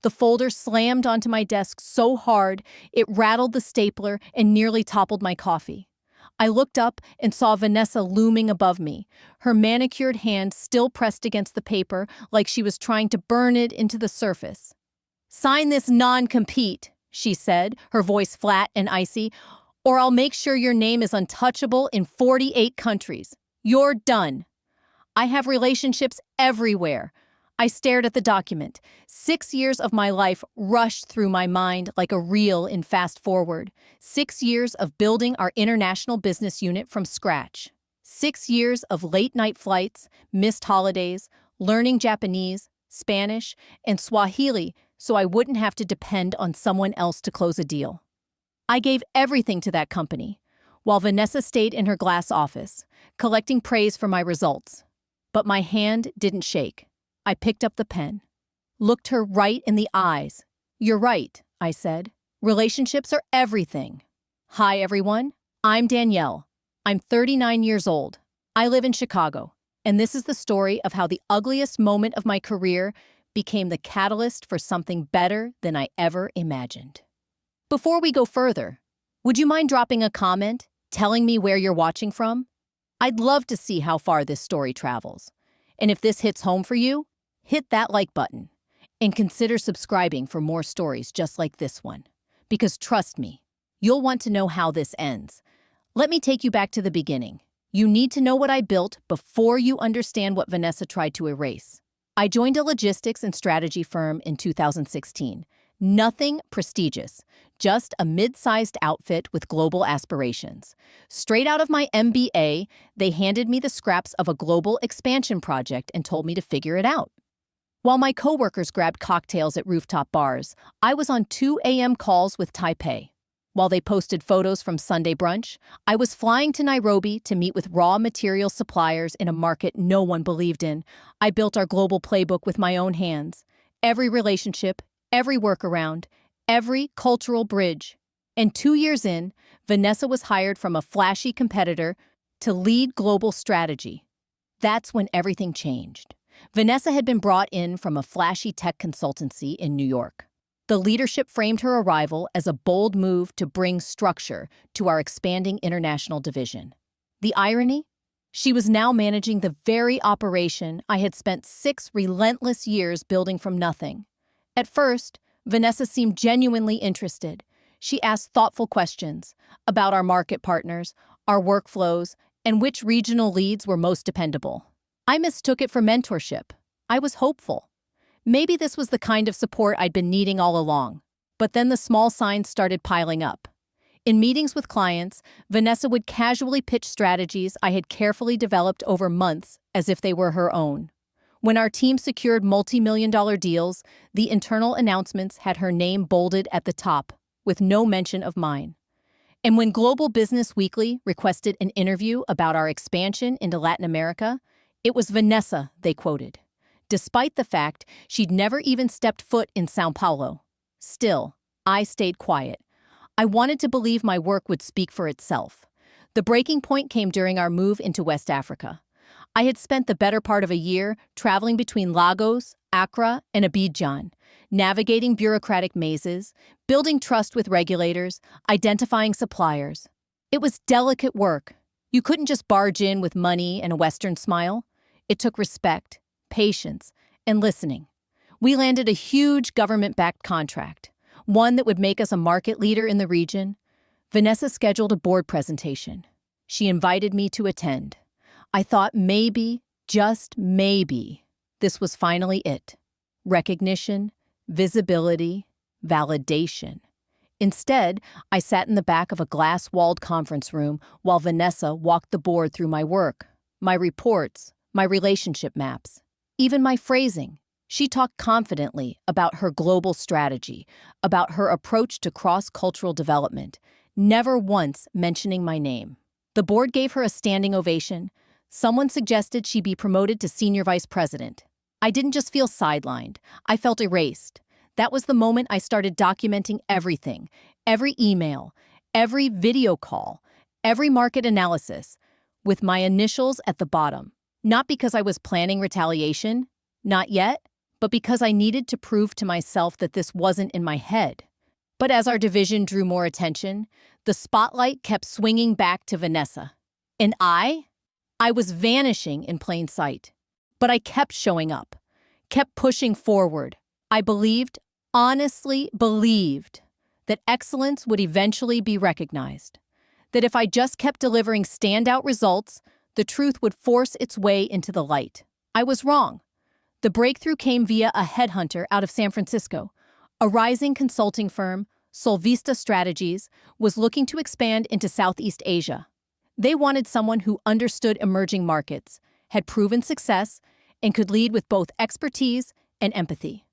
The folder slammed onto my desk so hard, it rattled the stapler and nearly toppled my coffee. I looked up and saw Vanessa looming above me, her manicured hand still pressed against the paper like she was trying to burn it into the surface. "Sign this non-compete," she said, her voice flat and icy, "or I'll make sure your name is untouchable in 48 countries. You're done." I have relationships everywhere. I stared at the document. 6 years of my life rushed through my mind like a reel in fast forward. 6 years of building our international business unit from scratch. 6 years of late-night flights, missed holidays, learning Japanese, Spanish, and Swahili so I wouldn't have to depend on someone else to close a deal. I gave everything to that company, while Vanessa stayed in her glass office, collecting praise for my results. But my hand didn't shake. I picked up the pen, looked her right in the eyes. "You're right," I said. "Relationships are everything." Hi, everyone. I'm Danielle. I'm 39 years old. I live in Chicago, and this is the story of how the ugliest moment of my career became the catalyst for something better than I ever imagined. Before we go further, would you mind dropping a comment, telling me where you're watching from? I'd love to see how far this story travels. And if this hits home for you, hit that like button and consider subscribing for more stories just like this one. Because trust me, you'll want to know how this ends. Let me take you back to the beginning. You need to know what I built before you understand what Vanessa tried to erase. I joined a logistics and strategy firm in 2016. Nothing prestigious, just a mid-sized outfit with global aspirations. Straight out of my MBA, they handed me the scraps of a global expansion project and told me to figure it out. While my coworkers grabbed cocktails at rooftop bars, I was on 2 a.m. calls with Taipei. While they posted photos from Sunday brunch, I was flying to Nairobi to meet with raw material suppliers in a market no one believed in. I built our global playbook with my own hands. Every relationship, every workaround, every cultural bridge. And 2 years in, Vanessa was hired from a flashy competitor to lead global strategy. That's when everything changed. Vanessa had been brought in from a flashy tech consultancy in New York. The leadership framed her arrival as a bold move to bring structure to our expanding international division. The irony? She was now managing the very operation I had spent 6 relentless years building from nothing. At first, Vanessa seemed genuinely interested. She asked thoughtful questions about our market partners, our workflows, and which regional leads were most dependable. I mistook it for mentorship. I was hopeful. Maybe this was the kind of support I'd been needing all along. But then the small signs started piling up. In meetings with clients, Vanessa would casually pitch strategies I had carefully developed over months as if they were her own. When our team secured multi-million-dollar deals, the internal announcements had her name bolded at the top, with no mention of mine. And when Global Business Weekly requested an interview about our expansion into Latin America, it was Vanessa they quoted, despite the fact she'd never even stepped foot in São Paulo. Still, I stayed quiet. I wanted to believe my work would speak for itself. The breaking point came during our move into West Africa. I had spent the better part of a year traveling between Lagos, Accra, and Abidjan, navigating bureaucratic mazes, building trust with regulators, identifying suppliers. It was delicate work. You couldn't just barge in with money and a Western smile. It took respect, patience, and listening. We landed a huge government-backed contract, one that would make us a market leader in the region. Vanessa scheduled a board presentation. She invited me to attend. I thought maybe, just maybe, this was finally it. Recognition, visibility, validation. Instead, I sat in the back of a glass-walled conference room while Vanessa walked the board through my work, my reports, my relationship maps, even my phrasing. She talked confidently about her global strategy, about her approach to cross-cultural development, never once mentioning my name. The board gave her a standing ovation. Someone suggested she be promoted to senior vice president. I didn't just feel sidelined. I felt erased. That was the moment I started documenting everything, every email, every video call, every market analysis, with my initials at the bottom. Not because I was planning retaliation, not yet, but because I needed to prove to myself that this wasn't in my head. But as our division drew more attention, the spotlight kept swinging back to Vanessa. And I was vanishing in plain sight. But I kept showing up, kept pushing forward. I believed, honestly believed, that excellence would eventually be recognized. That if I just kept delivering standout results, the truth would force its way into the light. I was wrong. The breakthrough came via a headhunter out of San Francisco. A rising consulting firm, Solvista Strategies, was looking to expand into Southeast Asia. They wanted someone who understood emerging markets, had proven success, and could lead with both expertise and empathy.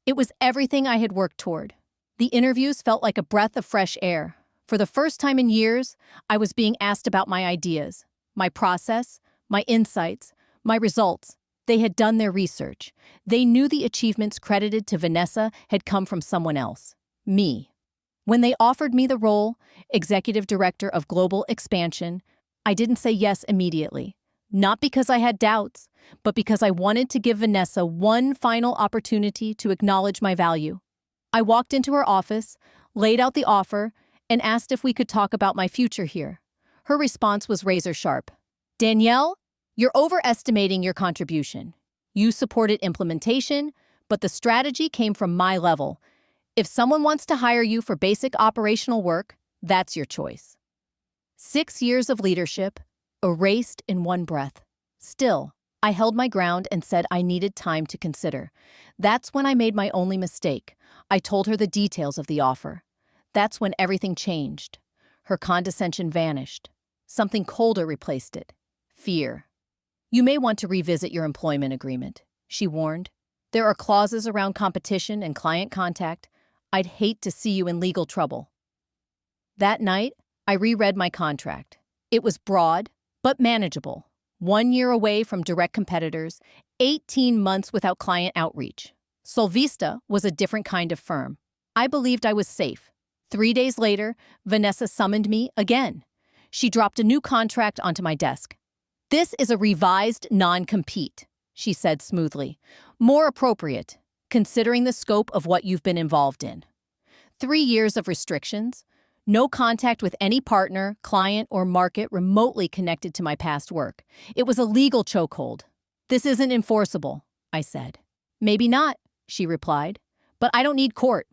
It was everything I had worked toward. The interviews felt like a breath of fresh air. For the first time in years, I was being asked about my ideas, my process, my insights, my results. They had done their research. They knew the achievements credited to Vanessa had come from someone else, me. When they offered me the role, Executive Director of Global Expansion, I didn't say yes immediately. Not because I had doubts, but because I wanted to give Vanessa one final opportunity to acknowledge my value. I walked into her office, laid out the offer, and asked if we could talk about my future here. Her response was razor sharp. Danielle, you're overestimating your contribution. You supported implementation, but the strategy came from my level. If someone wants to hire you for basic operational work, that's your choice. 6 years of leadership, erased in one breath. Still, I held my ground and said I needed time to consider. That's when I made my only mistake. I told her the details of the offer. That's when everything changed. Her condescension vanished. Something colder replaced it. Fear. You may want to revisit your employment agreement, she warned. There are clauses around competition and client contact. I'd hate to see you in legal trouble. That night, I reread my contract. It was broad, but manageable. 1 year away from direct competitors, 18 months without client outreach. Solvista was a different kind of firm. I believed I was safe. 3 days later, Vanessa summoned me again. She dropped a new contract onto my desk. This is a revised non-compete, she said smoothly. More appropriate, considering the scope of what you've been involved in. 3 years of restrictions, no contact with any partner, client, or market remotely connected to my past work. It was a legal chokehold. This isn't enforceable, I said. Maybe not, she replied, but I don't need court.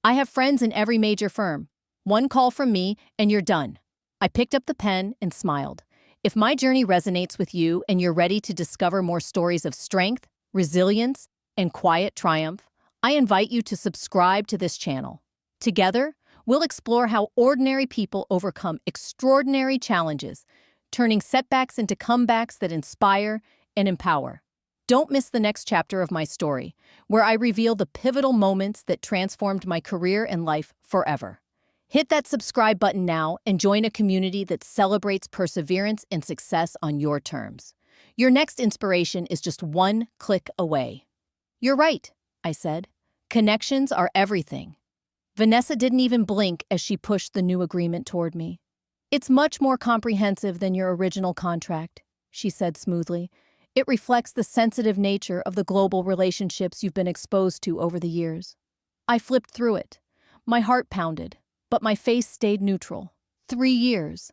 I have friends in every major firm. One call from me, and you're done. I picked up the pen and smiled. If my journey resonates with you and you're ready to discover more stories of strength, resilience, and quiet triumph, I invite you to subscribe to this channel. Together, we'll explore how ordinary people overcome extraordinary challenges, turning setbacks into comebacks that inspire and empower. Don't miss the next chapter of my story, where I reveal the pivotal moments that transformed my career and life forever. Hit that subscribe button now and join a community that celebrates perseverance and success on your terms. Your next inspiration is just one click away. You're right, I said. Connections are everything. Vanessa didn't even blink as she pushed the new agreement toward me. It's much more comprehensive than your original contract, she said smoothly. It reflects the sensitive nature of the global relationships you've been exposed to over the years. I flipped through it. My heart pounded, but my face stayed neutral. 3 years.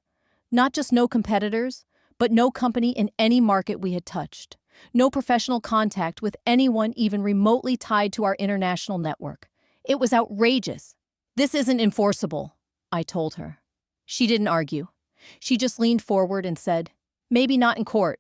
Not just no competitors, but no company in any market we had touched. No professional contact with anyone even remotely tied to our international network. It was outrageous. This isn't enforceable, I told her. She didn't argue. She just leaned forward and said, maybe not in court,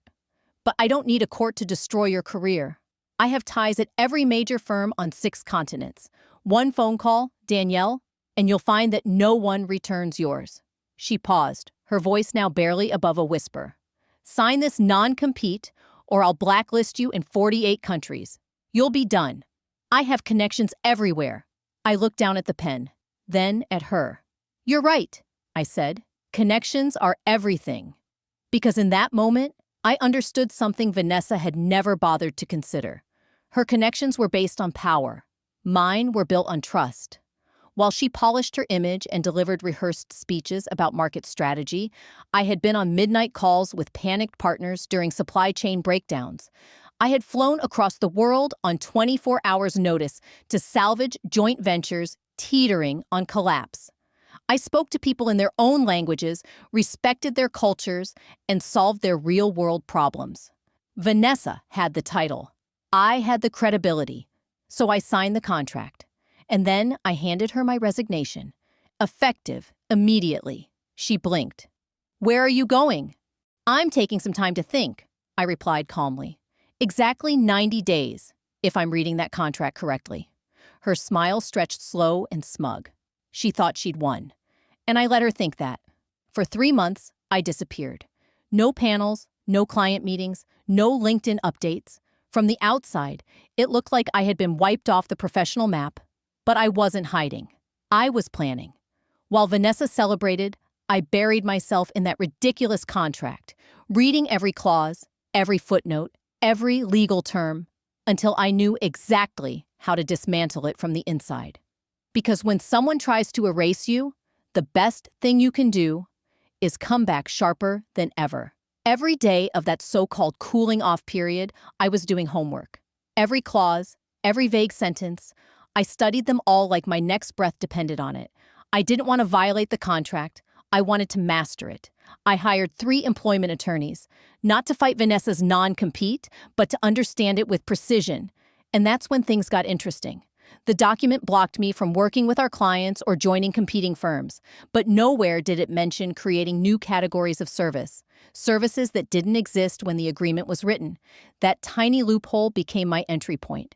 but I don't need a court to destroy your career. I have ties at every major firm on 6 continents. One phone call, Danielle, and you'll find that no one returns yours. She paused, her voice now barely above a whisper. Sign this non-compete, or I'll blacklist you in 48 countries. You'll be done. I have connections everywhere. I looked down at the pen, then at her. You're right, I said. Connections are everything. Because in that moment, I understood something Vanessa had never bothered to consider. Her connections were based on power. Mine were built on trust. While she polished her image and delivered rehearsed speeches about market strategy, I had been on midnight calls with panicked partners during supply chain breakdowns. I had flown across the world on 24 hours' notice to salvage joint ventures teetering on collapse. I spoke to people in their own languages, respected their cultures, and solved their real-world problems. Vanessa had the title. I had the credibility. So I signed the contract. And then I handed her my resignation. Effective immediately. She blinked. "Where are you going?" "I'm taking some time to think," I replied calmly. "Exactly 90 days, if I'm reading that contract correctly." Her smile stretched slow and smug. She thought she'd won. And I let her think that. For 3 months, I disappeared. No panels, no client meetings, no LinkedIn updates. From the outside, it looked like I had been wiped off the professional map, but I wasn't hiding. I was planning. While Vanessa celebrated, I buried myself in that ridiculous contract, reading every clause, every footnote, every legal term, until I knew exactly how to dismantle it from the inside. Because when someone tries to erase you, the best thing you can do is come back sharper than ever. Every day of that so-called cooling-off period, I was doing homework. Every clause, every vague sentence, I studied them all like my next breath depended on it. I didn't want to violate the contract. I wanted to master it. I hired 3 employment attorneys, not to fight Vanessa's non-compete, but to understand it with precision. And that's when things got interesting. The document blocked me from working with our clients or joining competing firms, but nowhere did it mention creating new categories of services that didn't exist when the agreement was written. That tiny loophole became my entry point.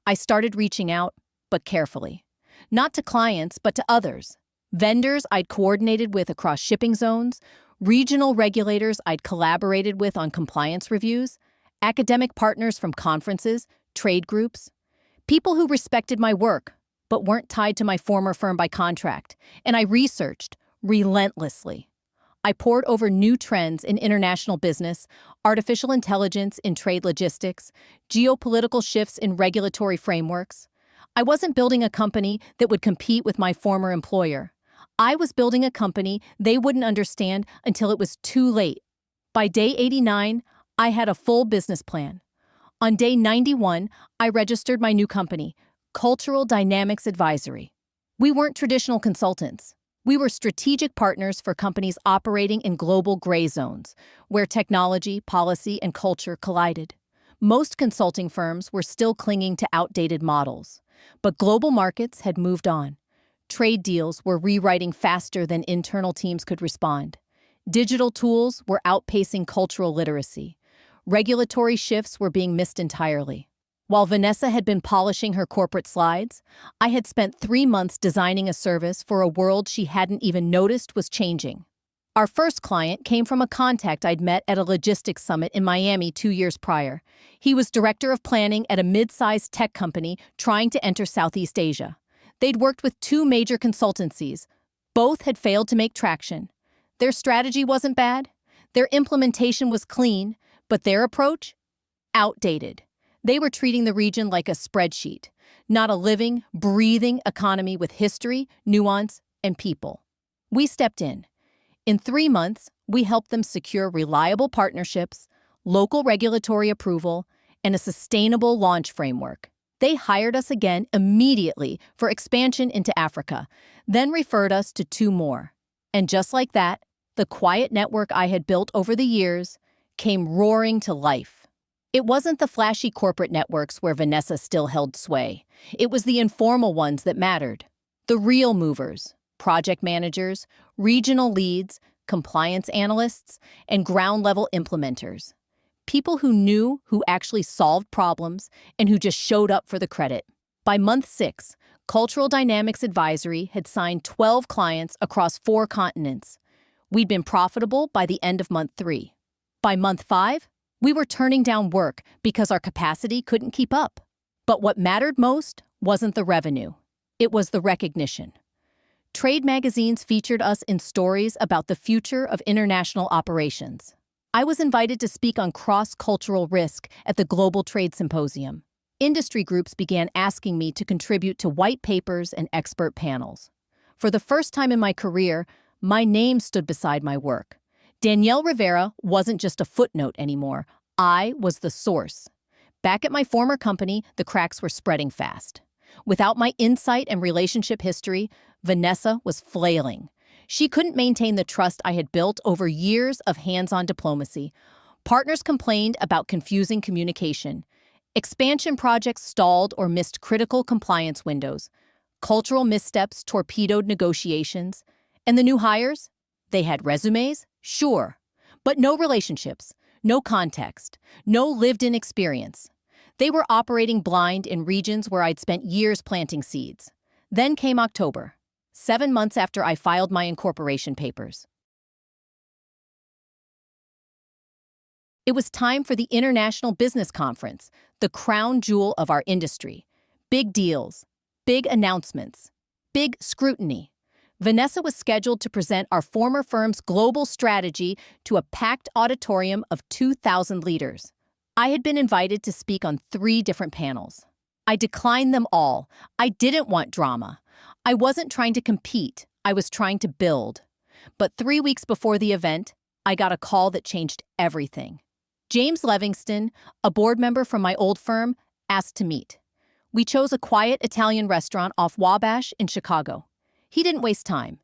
I started reaching out, but carefully. Not to clients, but to others. Vendors I'd coordinated with across shipping zones, regional regulators I'd collaborated with on compliance reviews, academic partners from conferences, trade groups. People who respected my work, but weren't tied to my former firm by contract, and I researched relentlessly. I pored over new trends in international business, artificial intelligence in trade logistics, geopolitical shifts in regulatory frameworks. I wasn't building a company that would compete with my former employer. I was building a company they wouldn't understand until it was too late. By day 89, I had a full business plan. On day 91, I registered my new company, Cultural Dynamics Advisory. We weren't traditional consultants. We were strategic partners for companies operating in global gray zones, where technology, policy, and culture collided. Most consulting firms were still clinging to outdated models, but global markets had moved on. Trade deals were rewriting faster than internal teams could respond. Digital tools were outpacing cultural literacy. Regulatory shifts were being missed entirely. While Vanessa had been polishing her corporate slides, I had spent 3 months designing a service for a world she hadn't even noticed was changing. Our first client came from a contact I'd met at a logistics summit in Miami 2 years prior. He was director of planning at a mid-sized tech company trying to enter Southeast Asia. They'd worked with 2 major consultancies. Both had failed to make traction. Their strategy wasn't bad. Their implementation was clean. But their approach? Outdated. They were treating the region like a spreadsheet, not a living, breathing economy with history, nuance, and people. We stepped in. In 3 months, we helped them secure reliable partnerships, local regulatory approval, and a sustainable launch framework. They hired us again immediately for expansion into Africa, then referred us to 2 more. And just like that, the quiet network I had built over the years came roaring to life. It wasn't the flashy corporate networks where Vanessa still held sway. It was the informal ones that mattered. The real movers, project managers, regional leads, compliance analysts, and ground-level implementers. People who knew, who actually solved problems, and who just showed up for the credit. By month 6, Cultural Dynamics Advisory had signed 12 clients across 4 continents. We'd been profitable by the end of month 3. By month 5, we were turning down work because our capacity couldn't keep up. But what mattered most wasn't the revenue. It was the recognition. Trade magazines featured us in stories about the future of international operations. I was invited to speak on cross-cultural risk at the Global Trade Symposium. Industry groups began asking me to contribute to white papers and expert panels. For the first time in my career, my name stood beside my work. Danielle wasn't just a footnote anymore. I was the source. Back at my former company, the cracks were spreading fast. Without my insight and relationship history, Vanessa was flailing. She couldn't maintain the trust I had built over years of hands-on diplomacy. Partners complained about confusing communication. Expansion projects stalled or missed critical compliance windows. Cultural missteps torpedoed negotiations. And the new hires? They had resumes? Sure. But no relationships, no context, no lived-in experience. They were operating blind in regions where I'd spent years planting seeds. Then came October, 7 months after I filed my incorporation papers. It was time for the International Business Conference, the crown jewel of our industry. Big deals, big announcements, big scrutiny. Vanessa was scheduled to present our former firm's global strategy to a packed auditorium of 2,000 leaders. I had been invited to speak on 3 different panels. I declined them all. I didn't want drama. I wasn't trying to compete. I was trying to build. But 3 weeks before the event, I got a call that changed everything. James Levingston, a board member from my old firm, asked to meet. We chose a quiet Italian restaurant off Wabash in Chicago. He didn't waste time.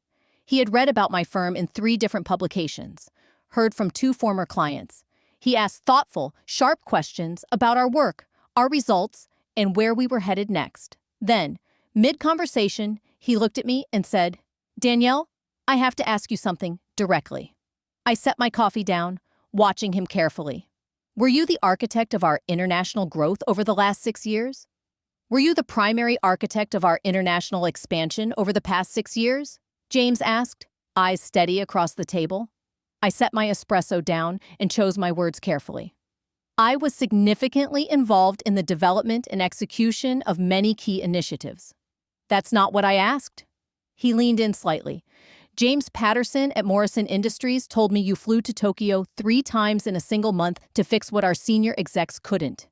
He had read about my firm in 3 different publications, heard from 2 former clients. He asked thoughtful, sharp questions about our work, our results, and where we were headed next. Then, mid-conversation, he looked at me and said, "Danielle, I have to ask you something directly." I set my coffee down, watching him carefully. "Were you the architect of our international growth over the last 6 years? Were you the primary architect of our international expansion over the past 6 years?" James asked, eyes steady across the table. I set my espresso down and chose my words carefully. I was significantly involved in the development and execution of many key initiatives. "That's not what I asked." He leaned in slightly. "James Patterson at Morrison Industries told me you flew to Tokyo 3 times in a single month to fix what our senior execs couldn't.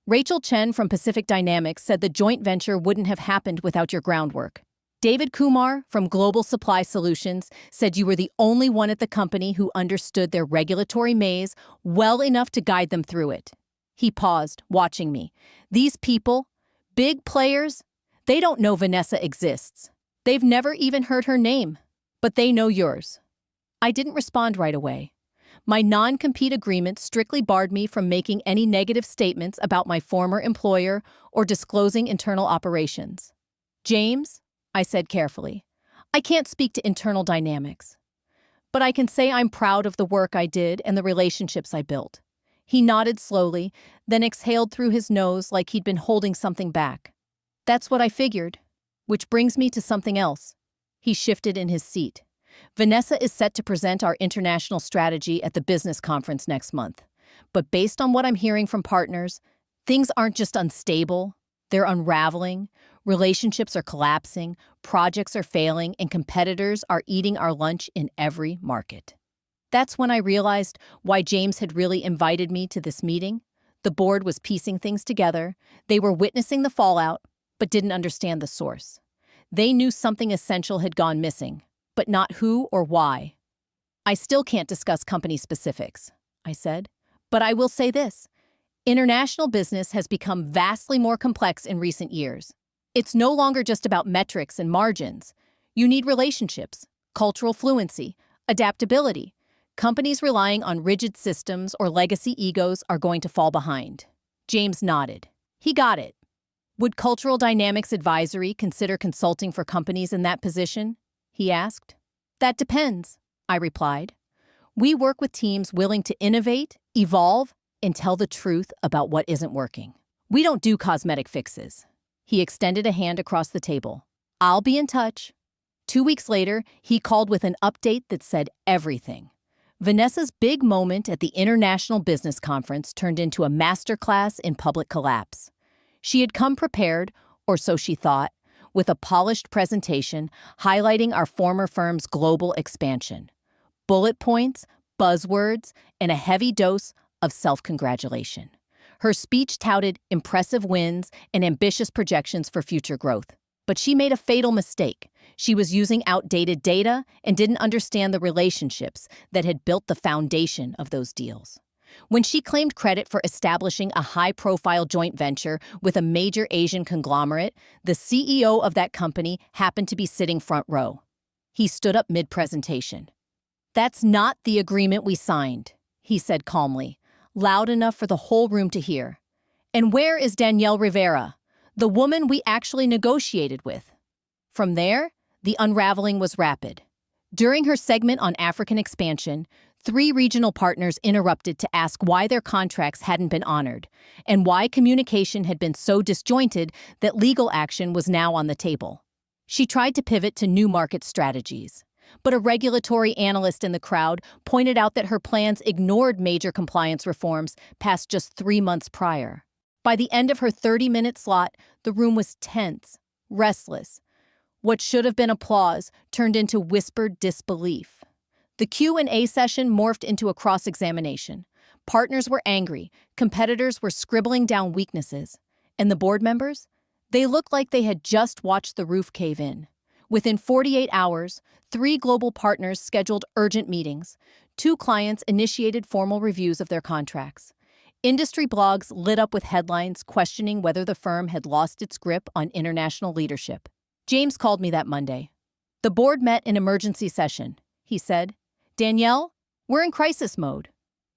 Rachel Chen from Pacific Dynamics said the joint venture wouldn't have happened without your groundwork. David Kumar from Global Supply Solutions said you were the only one at the company who understood their regulatory maze well enough to guide them through it." He paused, watching me. "These people, big players, they don't know Vanessa exists. They've never even heard her name, but they know yours." I didn't respond right away. My non-compete agreement strictly barred me from making any negative statements about my former employer or disclosing internal operations. "James," I said carefully, "I can't speak to internal dynamics, but I can say I'm proud of the work I did and the relationships I built." He nodded slowly, then exhaled through his nose like he'd been holding something back. "That's what I figured, which brings me to something else." He shifted in his seat. "Vanessa is set to present our international strategy at the business conference next month. But based on what I'm hearing from partners, things aren't just unstable, they're unraveling. Relationships are collapsing, projects are failing, and competitors are eating our lunch in every market." That's when I realized why James had really invited me to this meeting. The board was piecing things together. They were witnessing the fallout, but didn't understand the source. They knew something essential had gone missing, but not who or why. "I still can't discuss company specifics," I said, "but I will say this. International business has become vastly more complex in recent years. It's no longer just about metrics and margins. You need relationships, cultural fluency, adaptability. Companies relying on rigid systems or legacy egos are going to fall behind." James nodded. He got it. "Would Cultural Dynamics Advisory consider consulting for companies in that position?" he asked. "That depends," I replied. "We work with teams willing to innovate, evolve, and tell the truth about what isn't working. We don't do cosmetic fixes." He extended a hand across the table. "I'll be in touch." 2 weeks later, he called with an update that said everything. Vanessa's big moment at the International Business Conference turned into a masterclass in public collapse. She had come prepared, or so she thought, with a polished presentation highlighting our former firm's global expansion. Bullet points, buzzwords, and a heavy dose of self-congratulation. Her speech touted impressive wins and ambitious projections for future growth. But she made a fatal mistake. She was using outdated data and didn't understand the relationships that had built the foundation of those deals. When she claimed credit for establishing a high-profile joint venture with a major Asian conglomerate, the CEO of that company happened to be sitting front row. He stood up mid-presentation. "That's not the agreement we signed," he said calmly, loud enough for the whole room to hear. "And where is Danielle Rivera, the woman we actually negotiated with?" From there, the unraveling was rapid. During her segment on African expansion, 3 regional partners interrupted to ask why their contracts hadn't been honored and why communication had been so disjointed that legal action was now on the table. She tried to pivot to new market strategies, but a regulatory analyst in the crowd pointed out that her plans ignored major compliance reforms passed just 3 months prior. By the end of her 30-minute slot, the room was tense, restless. What should have been applause turned into whispered disbelief. The Q&A session morphed into a cross-examination. Partners were angry, competitors were scribbling down weaknesses, and the board members? They looked like they had just watched the roof cave in. Within 48 hours, 3 global partners scheduled urgent meetings. 2 clients initiated formal reviews of their contracts. Industry blogs lit up with headlines questioning whether the firm had lost its grip on international leadership. James called me that Monday. "The board met in emergency session," he said. "Danielle, we're in crisis mode."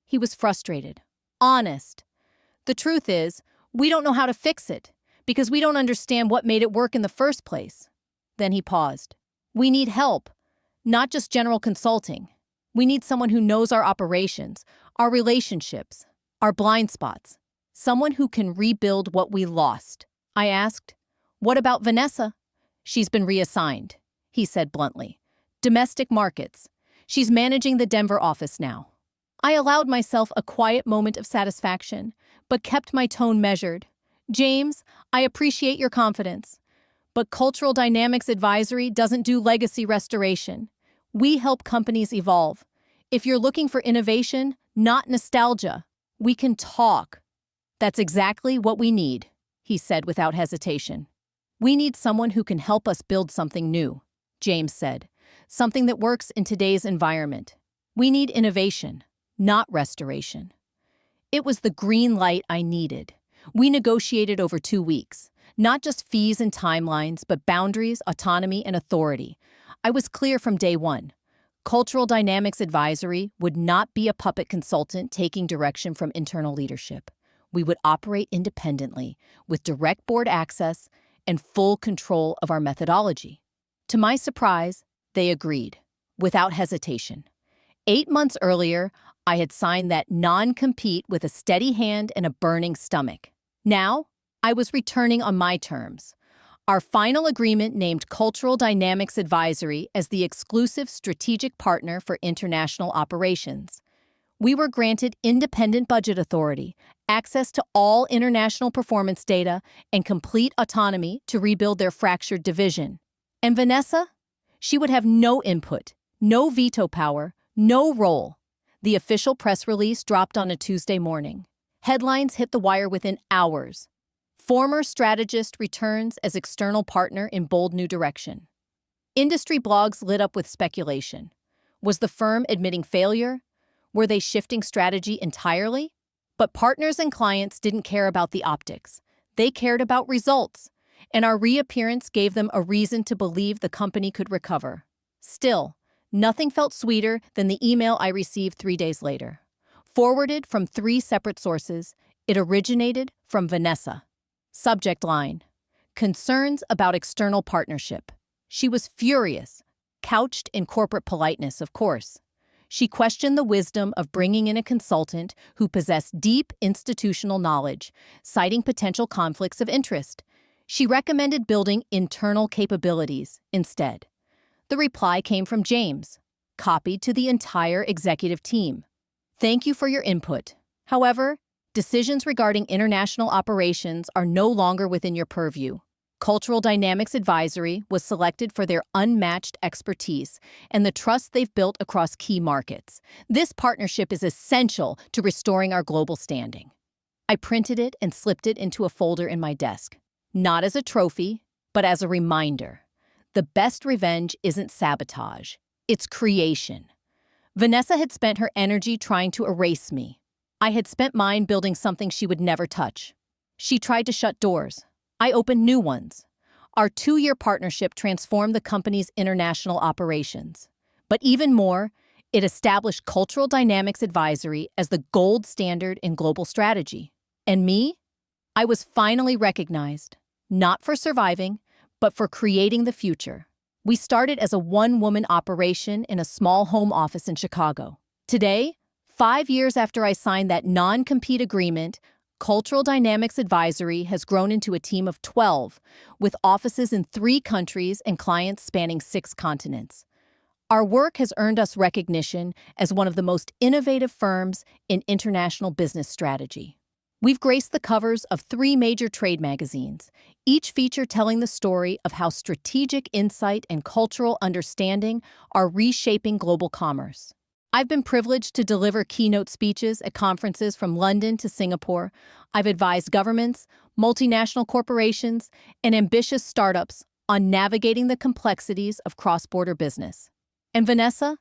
He was frustrated, honest. "The truth is, we don't know how to fix it, because we don't understand what made it work in the first place." Then he paused. "We need help, not just general consulting. We need someone who knows our operations, our relationships, our blind spots. Someone who can rebuild what we lost." I asked, "What about Vanessa?" "She's been reassigned," he said bluntly. "Domestic markets. She's managing the Denver office now." I allowed myself a quiet moment of satisfaction, but kept my tone measured. "James, I appreciate your confidence, but Cultural Dynamics Advisory doesn't do legacy restoration. We help companies evolve. If you're looking for innovation, not nostalgia, we can talk." "That's exactly what we need," he said without hesitation. "We need someone who can help us build something new," James said, "something that works in today's environment. We need innovation, not restoration." It was the green light I needed. We negotiated over 2 weeks, not just fees and timelines, but boundaries, autonomy, and authority. I was clear from day one. Cultural Dynamics Advisory would not be a puppet consultant taking direction from internal leadership. We would operate independently, with direct board access and full control of our methodology. To my surprise, they agreed, without hesitation. 8 months earlier, I had signed that non-compete with a steady hand and a burning stomach. Now, I was returning on my terms. Our final agreement named Cultural Dynamics Advisory as the exclusive strategic partner for international operations. We were granted independent budget authority, access to all international performance data, and complete autonomy to rebuild their fractured division. And Vanessa? She would have no input, no veto power, no role. The official press release dropped on a Tuesday morning. Headlines hit the wire within hours. Former strategist returns as external partner in bold new direction. Industry blogs lit up with speculation. Was the firm admitting failure? Were they shifting strategy entirely? But partners and clients didn't care about the optics. They cared about results, and our reappearance gave them a reason to believe the company could recover. Still, nothing felt sweeter than the email I received 3 days later. Forwarded from 3 separate sources, it originated from Vanessa. Subject line: concerns about external partnership. She was furious, couched in corporate politeness, of course. She questioned the wisdom of bringing in a consultant who possessed deep institutional knowledge, citing potential conflicts of interest. She recommended building internal capabilities instead. The reply came from James, copied to the entire executive team. "Thank you for your input. However, decisions regarding international operations are no longer within your purview. Cultural Dynamics Advisory was selected for their unmatched expertise and the trust they've built across key markets. This partnership is essential to restoring our global standing." I printed it and slipped it into a folder in my desk. Not as a trophy, but as a reminder. The best revenge isn't sabotage, it's creation. Vanessa had spent her energy trying to erase me. I had spent mine building something she would never touch. She tried to shut doors. I opened new ones. Our 2-year partnership transformed the company's international operations. But even more, it established Cultural Dynamics Advisory as the gold standard in global strategy. And me? I was finally recognized, not for surviving, but for creating the future. We started as a one-woman operation in a small home office in Chicago. Today, 5 years after I signed that non-compete agreement, Cultural Dynamics Advisory has grown into a team of 12, with offices in 3 countries and clients spanning 6 continents. Our work has earned us recognition as one of the most innovative firms in international business strategy. We've graced the covers of 3 major trade magazines, each feature telling the story of how strategic insight and cultural understanding are reshaping global commerce. I've been privileged to deliver keynote speeches at conferences from London to Singapore. I've advised governments, multinational corporations, and ambitious startups on navigating the complexities of cross-border business. And Vanessa?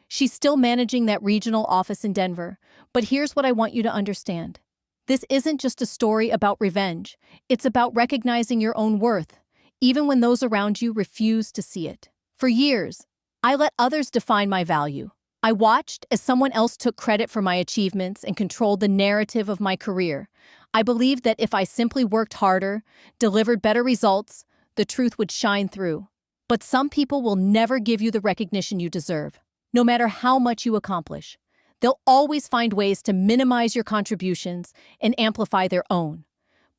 She's still managing that regional office in Denver. But here's what I want you to understand. This isn't just a story about revenge. It's about recognizing your own worth, even when those around you refuse to see it. For years, I let others define my value. I watched as someone else took credit for my achievements and controlled the narrative of my career. I believed that if I simply worked harder, delivered better results, the truth would shine through. But some people will never give you the recognition you deserve, no matter how much you accomplish. They'll always find ways to minimize your contributions and amplify their own.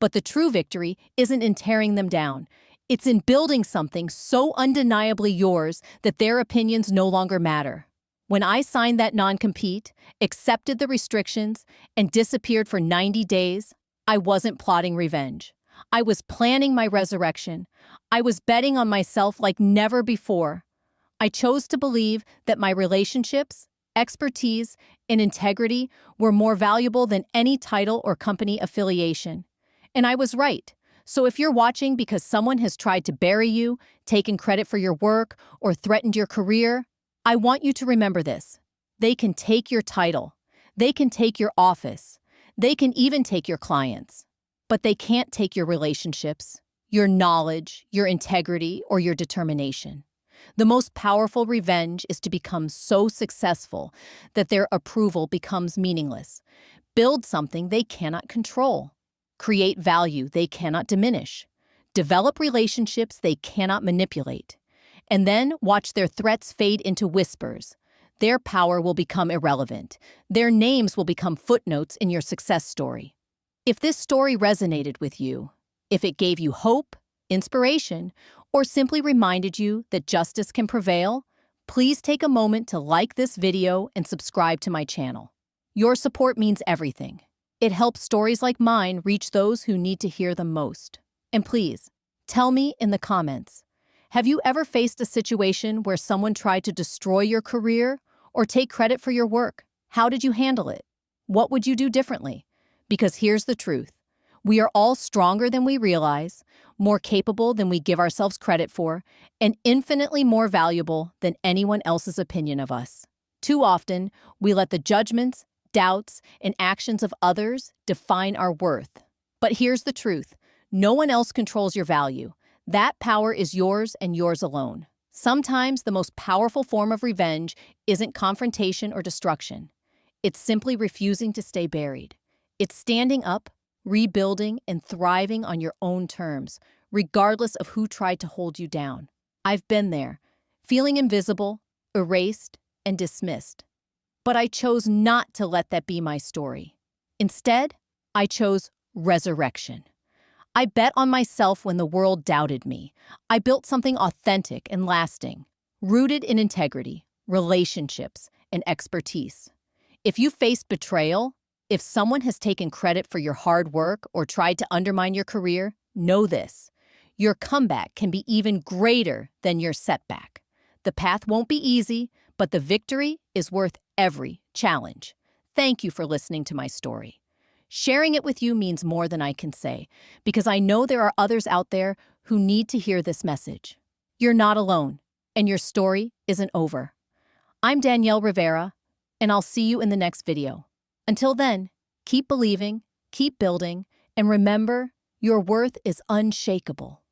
But the true victory isn't in tearing them down. It's in building something so undeniably yours that their opinions no longer matter. When I signed that non-compete, accepted the restrictions, and disappeared for 90 days, I wasn't plotting revenge. I was planning my resurrection. I was betting on myself like never before. I chose to believe that my relationships, expertise, and integrity were more valuable than any title or company affiliation. And I was right. So if you're watching because someone has tried to bury you, taken credit for your work, or threatened your career, I want you to remember this. They can take your title. They can take your office. They can even take your clients. But they can't take your relationships, your knowledge, your integrity, or your determination. The most powerful revenge is to become so successful that their approval becomes meaningless. Build something they cannot control. Create value they cannot diminish. Develop relationships they cannot manipulate. And then watch their threats fade into whispers. Their power will become irrelevant. Their names will become footnotes in your success story. If this story resonated with you, if it gave you hope, inspiration, or simply reminded you that justice can prevail, please take a moment to like this video and subscribe to my channel. Your support means everything. It helps stories like mine reach those who need to hear them most. And please, tell me in the comments, have you ever faced a situation where someone tried to destroy your career or take credit for your work? How did you handle it? What would you do differently? Because here's the truth. We are all stronger than we realize, more capable than we give ourselves credit for, and infinitely more valuable than anyone else's opinion of us. Too often, we let the judgments, doubts, and actions of others define our worth. But here's the truth. No one else controls your value. That power is yours and yours alone. Sometimes the most powerful form of revenge isn't confrontation or destruction. It's simply refusing to stay buried. It's standing up, rebuilding, and thriving on your own terms, regardless of who tried to hold you down. I've been there, feeling invisible, erased, and dismissed. But I chose not to let that be my story. Instead, I chose resurrection. I bet on myself when the world doubted me. I built something authentic and lasting, rooted in integrity, relationships, and expertise. If you faced betrayal, if someone has taken credit for your hard work or tried to undermine your career, know this. Your comeback can be even greater than your setback. The path won't be easy, but the victory is worth every challenge. Thank you for listening to my story. Sharing it with you means more than I can say, because I know there are others out there who need to hear this message. You're not alone, and your story isn't over. I'm Danielle Rivera, and I'll see you in the next video. Until then, Keep believing, keep building, and remember, your worth is unshakable.